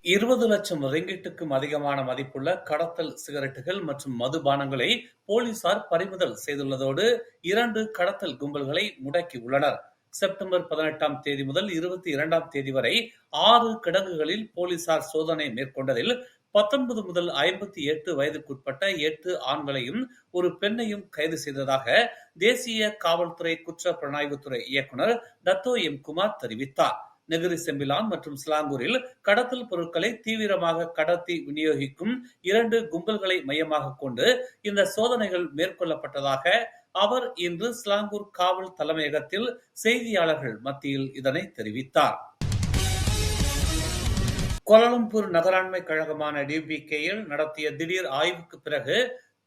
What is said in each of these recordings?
20 லட்சம் ரிங்கிட்டுக்கும் அதிகமான மதிப்புள்ள கடத்தல் சிகரெட்டுகள் மற்றும் மதுபானங்களை போலீசார் பறிமுதல் செய்துள்ளதோடு 2 கடத்தல் கும்பல்களை முடக்கியுள்ளனர். செப்டம்பர் 18ஆம் தேதி முதல் 22ஆம் தேதி வரை 6 கிடங்குகளில் போலீசார் சோதனை மேற்கொண்டதில் 19 முதல் 58 வயதுக்குட்பட்ட 8 ஆண்களையும் ஒரு பெண்ணையும் கைது செய்ததாக தேசிய காவல்துறை குற்ற புலனாய்வுத்துறை இயக்குநர் டத்தோ எம். குமார் தெரிவித்தார். நெகிரி செம்பிலான் மற்றும் சிலாங்கூரில் கடத்தல் பொருட்களை தீவிரமாக கடத்தி விநியோகிக்கும் 2 கும்பல்களை மையமாக கொண்டு இந்த சோதனைகள் மேற்கொள்ளப்பட்டதாக அவர் இன்று சிலாங்கூர் காவல் தலைமையகத்தில் செய்தியாளர்கள் மத்தியில் இதனை தெரிவித்தார். கோலாலம்பூர் நகராண்மை கழகமான டிபிகேயில் நடத்திய திடீர் ஆய்வுக்கு பிறகு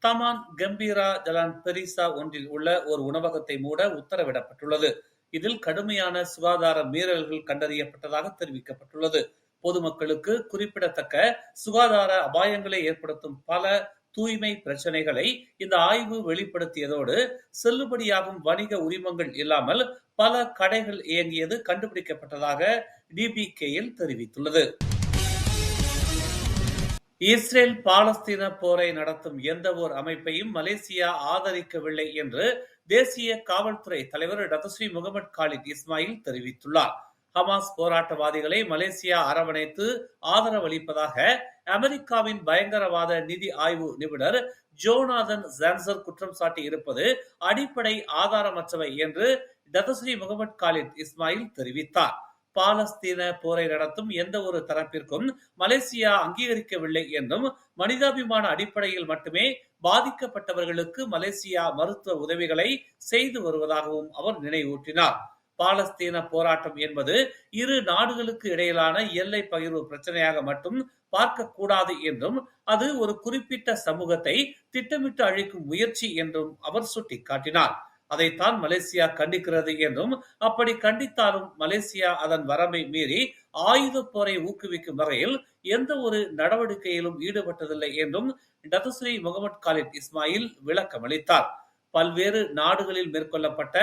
தமான் கம்பீரா ஜலான் பெரிசா ஒன்றில் உள்ள ஒரு உணவகத்தை மூட உத்தரவிடப்பட்டுள்ளது. இதில் கடுமையான சுகாதார மீறல்கள் கண்டறியப்பட்டதாக தெரிவிக்கப்பட்டுள்ளது. பொதுமக்களுக்கு குறிப்பிடத்தக்க சுகாதார அபாயங்களை ஏற்படுத்தும் பல தூய்மை பிரச்சனைகளை இந்த ஆய்வு வெளிப்படுத்தியதோடு செல்லுபடியாகும் வணிக உரிமங்கள் இல்லாமல் பல கடைகள் இயங்கியது கண்டுபிடிக்கப்பட்டதாக டிபிகேயில் தெரிவித்துள்ளது. இஸ்ரேல் பாலஸ்தீன போரை நடத்தும் எந்த ஓர் அமைப்பையும் மலேசியா ஆதரிக்கவில்லை என்று தேசிய காவல்துறை தலைவர் டத்தஸ்ரீ முகமது காலித் இஸ்மாயில் தெரிவித்துள்ளார். ஹமாஸ் போராட்டவாதிகளை மலேசியா அரவணைத்து ஆதரவளிப்பதாக அமெரிக்காவின் பயங்கரவாத நிதி ஆய்வு நிபுணர் ஜோனாதன் ஜான்சர் குற்றம் சாட்டி இருப்பது அடிப்படை ஆதாரமற்றவை என்று டத்தஸ்ரீ முகமது காலித் இஸ்மாயில் தெரிவித்தார். பாலஸ்தீன போரை நடத்தும் எந்த ஒரு தரப்பிற்கும் மலேசியா அங்கீகரிக்கவில்லை என்றும் மனிதாபிமான அடிப்படையில் மட்டுமே பாதிக்கப்பட்டவர்களுக்கு மலேசியா மருத்துவ உதவிகளை செய்து வருவதாகவும் அவர் நினைவூட்டினார். பாலஸ்தீன போராட்டம் என்பது இரு நாடுகளுக்கு இடையிலான எல்லை பகிர்வு பிரச்சனையாக மட்டும் பார்க்கக்கூடாது என்றும் அது ஒரு குறிப்பிட்ட சமூகத்தை திட்டமிட்டு அழிக்கும் முயற்சி என்றும் அவர் சுட்டிக்காட்டினார். அதைத்தான் மலேசியா கண்டிக்கிறது என்றும் அப்படி கண்டித்தாலும் மலேசியா அதன் வரம்பை மீறி ஆயுத போரை ஊக்குவிக்கும் வகையில் எந்த ஒரு நடவடிக்கையிலும் ஈடுபட்டதில்லை என்றும் டத்தஸ்ரீ முகமது காலித் இஸ்மாயில் விளக்கமளித்தார். பல்வேறு நாடுகளில் மேற்கொள்ளப்பட்ட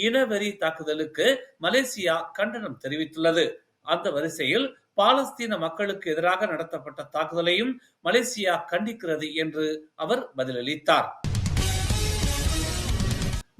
இனவெறி தாக்குதலுக்கு மலேசியா கண்டனம் தெரிவித்துள்ளது. அந்த வரிசையில் பாலஸ்தீன மக்களுக்கு எதிராக நடத்தப்பட்ட தாக்குதலையும் மலேசியா கண்டிக்கிறது என்று அவர் பதிலளித்தார்.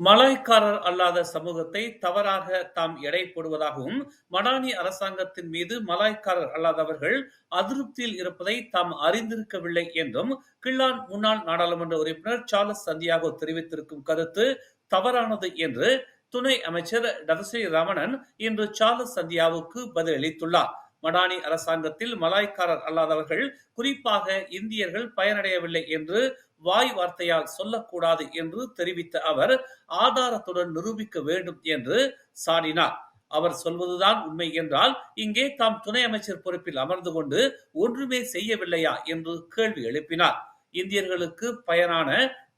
மலாய்க்காரர் அல்லாத சமூகத்தை தவறாக தாம் எடை போடுவதாகவும் மடானி அரசாங்கத்தின் மீது மலாய்க்காரர் அல்லாதவர்கள் அதிருப்தியில் இருப்பதை தாம் அறிந்திருக்கவில்லை என்றும் கிள்ளான் முன்னாள் நாடாளுமன்ற உறுப்பினர் சார்லஸ் சந்தியாகோ தெரிவித்திருக்கும் கருத்து தவறானது என்று துணை அமைச்சர் டத்தஸ்ரீ ரமணன் இன்று சார்லஸ் சந்தியாவுக்கு பதிலளித்துள்ளார். மடானி அரசாங்கத்தில் மலாய்க்காரர் அல்லாதவர்கள் குறிப்பாக இந்தியர்கள் பயனடையவில்லை என்று வாய் வார்த்தையால் சொல்லக்கூடாது என்று தெரிவித்த அவர் ஆதாரத்துடன் நிரூபிக்க வேண்டும் என்று சாடினார். அவர் சொல்வதுதான் உண்மை என்றால் இங்கே தாம் துணை அமைச்சர் பொறுப்பில் அமர்ந்து கொண்டு ஒன்றுமே செய்யவில்லையா என்று கேள்வி எழுப்பினார். இந்தியர்களுக்கு பயனான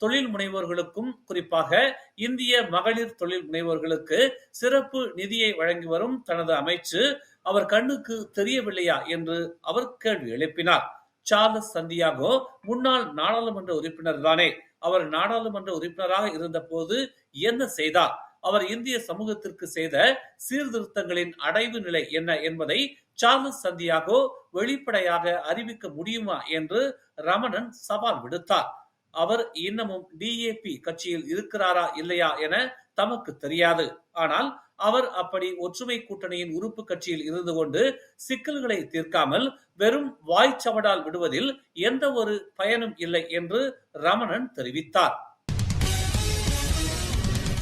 தொழில் முனைவோர்களுக்கும் குறிப்பாக இந்திய மகளிர் தொழில் முனைவோர்களுக்கு சிறப்பு நிதியை வழங்கி வரும் தனது அமைச்சு அவர் கண்ணுக்கு தெரியவில்லையா என்று அவர் கேள்வி எழுப்பினார். சார்லஸ் சந்தியாகோ முன்னாள் நாடாளுமன்ற உறுப்பினர் தானே, அவர் நாடாளுமன்ற உறுப்பினராக இருந்த போது என்ன செய்தார், அவர் இந்திய சமூகத்திற்கு செய்த சீர்திருத்தங்களின் அடைவு நிலை என்ன என்பதை சார்லஸ் சந்தியாகோ வெளிப்படையாக அறிவிக்க முடியுமா என்று ரமணன் சவால் விடுத்தார். அவர் இன்னமும் டிஏபி கட்சியில் இருக்கிறாரா இல்லையா என தமக்கு தெரியாது. ஆனால் அவர் அப்படி ஒற்றுமை கூட்டணியின் உறுப்பு கட்சியில் இருந்து கொண்டு சிக்கல்களை தீர்க்காமல் வெறும் வாய்ச்சவடால் விடுவதில் எந்த ஒரு பயனும் இல்லை என்று ரமணன் தெரிவித்தார்.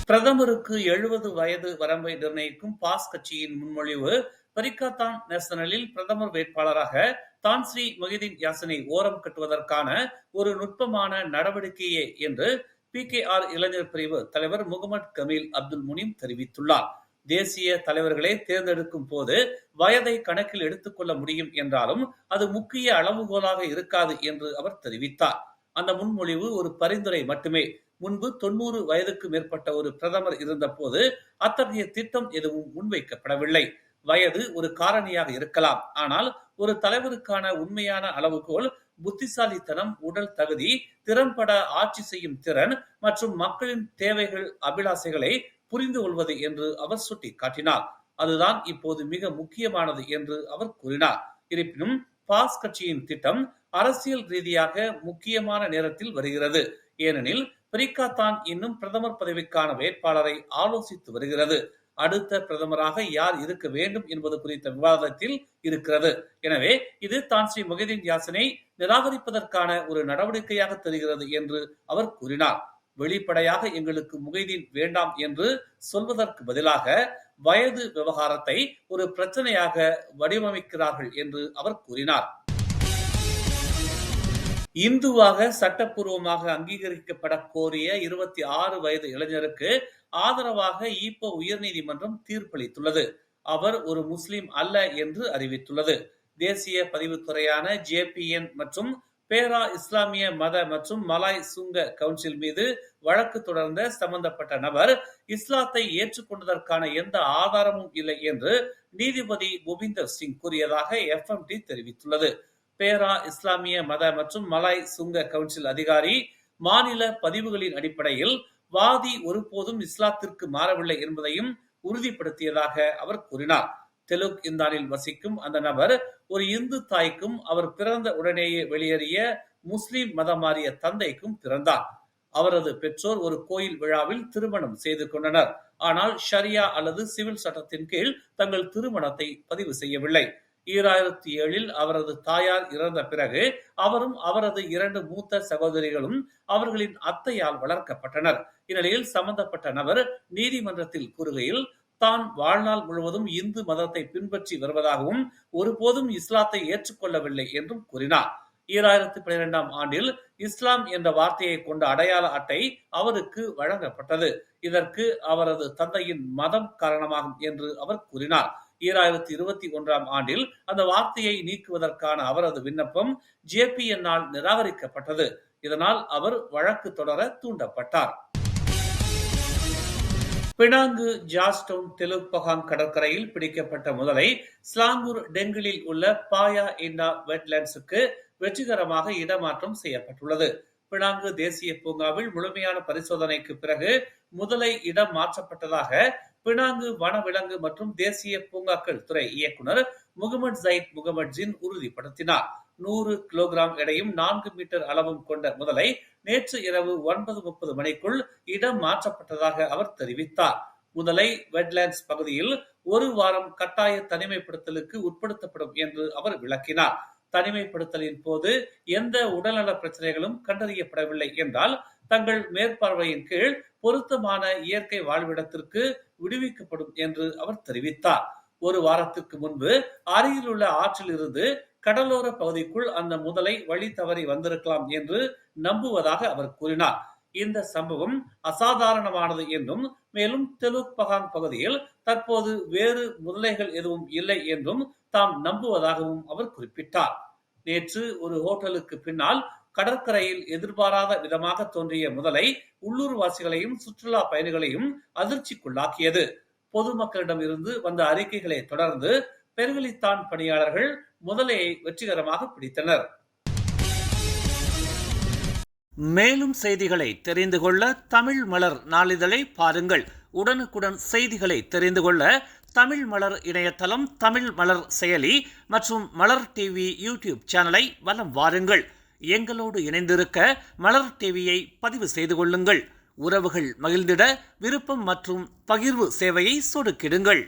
பிரதமருக்கு 70 வயது வரம்பை நிர்ணயிக்கும் பாஸ் கட்சியின் முன்மொழிவு பரிகாத்தான் நேஷனலில் பிரதமர் வேட்பாளராக தான்ஸ்ரீ மொஹிதீன் யாசினை ஓரம் கட்டுவதற்கான ஒரு நுட்பமான நடவடிக்கையே என்று PKR இளைஞர் பிரிவு தலைவர் முகமது கமீல் அப்துல் முனீம் தெரிவித்துள்ளார். தேசிய தலைவர்களை தேர்ந்தெடுக்கும் போது வயதை கணக்கில் எடுத்துக் கொள்ள முடியும் என்றாலும் அது முக்கிய அளவுகோலாக இருக்காது என்று அவர் தெரிவித்தார். அந்த முன்மொழிவு ஒரு பரிந்துரை மட்டுமே. முன்பு 90 வயதுக்கு மேற்பட்ட ஒரு பிரதமர் இருந்த போது அத்தகைய திட்டம் எதுவும் முன்வைக்கப்படவில்லை. வயது ஒரு காரணியாக இருக்கலாம், ஆனால் ஒரு தலைவருக்கான உண்மையான அளவுகோல் புத்திசாலித்தனம், உடல் தகுதி, திறம்பட ஆட்சி செய்யும் திறன் மற்றும் மக்களின் தேவைகள் அபிலாசைகளை புரிந்து கொள்வது என்று அவர் சுட்டிக்காட்டினார். அதுதான் இப்போது மிக முக்கியமானது என்று அவர் கூறினார். இருப்பினும் பாஸ் கட்சியின் திட்டம் அரசியல் ரீதியாக முக்கியமான நேரத்தில் வருகிறது. ஏனெனில் பிரிக்கா தான் இன்னும் பிரதமர் பதவிக்கான வேட்பாளரை ஆலோசித்து வருகிறது. அடுத்த பிரதமராக யார் இருக்க வேண்டும் என்பது குறித்த விவாதத்தில் இருக்கிறது. எனவே இது தான் ஸ்ரீ முஹிதீன் யாசினை நிராகரிப்பதற்கான ஒரு நடவடிக்கையாக தெரிகிறது என்று அவர் கூறினார். வெளிப்படையாக எங்களுக்கு முஹிதீன் வேண்டாம் என்று சொல்வதற்கு பதிலாக வயது விவகாரத்தை ஒரு பிரச்சனையாக வடிவமைக்கிறார்கள் என்று அவர் கூறினார். இந்துவாக சட்டப்பூர்வமாக அங்கீகரிக்கப்பட கோரிய 26 வயது இளைஞருக்கு ஆதரவாக ஈப்போ உயர்நீதிமன்றம் தீர்ப்பளித்துள்ளது. அவர் ஒரு முஸ்லிம் அல்ல என்று அறிவித்துள்ளது. தேசிய பதிவுத்துறையான JPN மற்றும் பேரா இஸ்லாமிய மத மற்றும் மலாய் சுங்க கவுன்சில் மீது வழக்கு தொடர்ந்த சம்பந்தப்பட்ட நபர் இஸ்லாத்தை ஏற்றுக்கொண்டதற்கான எந்த ஆதாரமும் இல்லை என்று நீதிபதி புபிந்தர் சிங் கூறியதாக FMT தெரிவித்துள்ளது. பேரா இஸ்லாமிய மத மற்றும் மலாய் சுங்க கவுன்சில் அதிகாரி மாநில பதிவுகளின் அடிப்படையில் வாதி ஒருபோதும் இஸ்லாத்திற்கு மாறவில்லை என்பதையும் உறுதிப்படுத்தியதாக அவர் கூறினார். தெலுக் இந்தானில் வசிக்கும் அந்த நபர் ஒரு இந்து தாய்க்கும் அவர் பிறந்த உடனேயே வெளியேறிய முஸ்லிம் மதம் மாறிய தந்தைக்கும் பிறந்தார். அவரது பெற்றோர் ஒரு கோயில் விழாவில் திருமணம் செய்து கொண்டனர். ஆனால் ஷரியா அல்லது சிவில் சட்டத்தின் கீழ் தங்கள் திருமணத்தை பதிவு செய்யவில்லை. 2007 அவரது தாயார் இறந்த பிறகு அவரும் அவரது 2 மூத்த சகோதரிகளும் அவர்களின் அத்தையால் வளர்க்கப்பட்டனர். இந்நிலையில் சம்பந்தப்பட்ட நபர் நீதிமன்றத்தில் கூறுகையில் தான் வாழ்நாள் முழுவதும் இந்து மதத்தை பின்பற்றி வருவதாகவும் ஒருபோதும் இஸ்லாத்தை ஏற்றுக்கொள்ளவில்லை என்றும் கூறினார். 2012 ஆண்டில் இஸ்லாம் என்ற வார்த்தையை கொண்ட அடையாள அட்டை அவருக்கு வழங்கப்பட்டது. இதற்கு அவரது தந்தையின் மதம் காரணமாகும் என்று அவர் கூறினார். 2021 ஆண்டில் அந்த வார்த்தையை நீக்குவதற்கான அவரது விண்ணப்பம் JPN-ஆல் நிராகரிக்கப்பட்டது. இதனால் அவர் வழக்கு தொடர தூண்டப்பட்டார். பினாங்கு ஜார்ஜ்டவுன் தெலுக் பகாங் கடற்கரையில் பிடிக்கப்பட்ட முதலை ஸ்லாங்கூர் டெங்கிலில் உள்ள பாயா இன்னா வெட்லேண்ட்ஸுக்கு வெற்றிகரமாக இடமாற்றம் செய்யப்பட்டுள்ளது. பினாங்கு தேசிய பூங்காவில் முழுமையான பரிசோதனைக்கு பிறகு முதலை இடம் மாற்றப்பட்டதாக பினாங்கு வனவிலங்கு மற்றும் தேசிய பூங்காக்கள் துறை இயக்குனர் முகமது ஜயித் முகமது ஜின் உறுதிப்படுத்தினார். 100 கிலோகிராம் எடையும் 4 மீட்டர் அளவும் கொண்ட முதலை நேற்று இரவு 9:30 மணிக்குள் இடம் மாற்றப்பட்டதாக அவர் தெரிவித்தார். முதலை வெட்லேண்ட்ஸ் பகுதியில் 1 வாரம் கட்டாய தனிமைப்படுத்தலுக்கு உட்படுத்தப்படும் என்று அவர் விளக்கினார். தனிமைப்படுத்தலின் போது எந்த உடல்நல பிரச்சனைகளும் கண்டறியப்படவில்லை என்றால் தங்கள் மேற்பார்வையின் கீழ் பொருத்தமான இயற்கை வாழ்விடத்திற்கு விடுவிக்கப்படும் என்று அவர் தெரிவித்தார். 1 வாரத்திற்கு முன்பு அருகில் உள்ள ஆற்றில் இருந்து கடலோர பகுதிக்குள் அந்த முதலை வழி தவறி வந்திருக்கலாம் என்று நம்புவதாக அவர் கூறினார். இந்த சம்பவம் அசாதாரணமானது என்றும் மேலும் தெலுக் பகாங் பகுதியில் தற்போது வேறு முதலைகள் எதுவும் இல்லை என்றும் தாம் நம்புவதாகவும் அவர் குறிப்பிட்டார். நேற்று ஒரு ஹோட்டலுக்கு பின்னால் கடற்கரையில் எதிர்பாராத விதமாக தோன்றிய முதலை உள்ளூர்வாசிகளையும் சுற்றுலா பயணிகளையும் அதிர்ச்சிக்குள்ளாக்கியது. பொதுமக்களிடம் இருந்து வந்த அறிக்கைகளை தொடர்ந்து பெருவெளித்தான் பணியாளர்கள் முதலையை வெற்றிகரமாக பிடித்தனர். மேலும் செய்திகளை தெரிந்து கொள்ள தமிழ் மலர் நாளிதழை பாருங்கள். உடனுக்குடன் செய்திகளை தெரிந்து கொள்ள தமிழ் மலர் இணையதளம், தமிழ் மலர் செயலி மற்றும் மலர் டிவி யூடியூப் சேனலை வலம் வாருங்கள். எங்களோடு இணைந்திருக்க மலர் டிவியை பதிவு செய்து கொள்ளுங்கள். உறவுகள் மகிழ்ந்திட விருப்பம் மற்றும் பகிர்வு சேவையை சொடுக்கிடுங்கள்.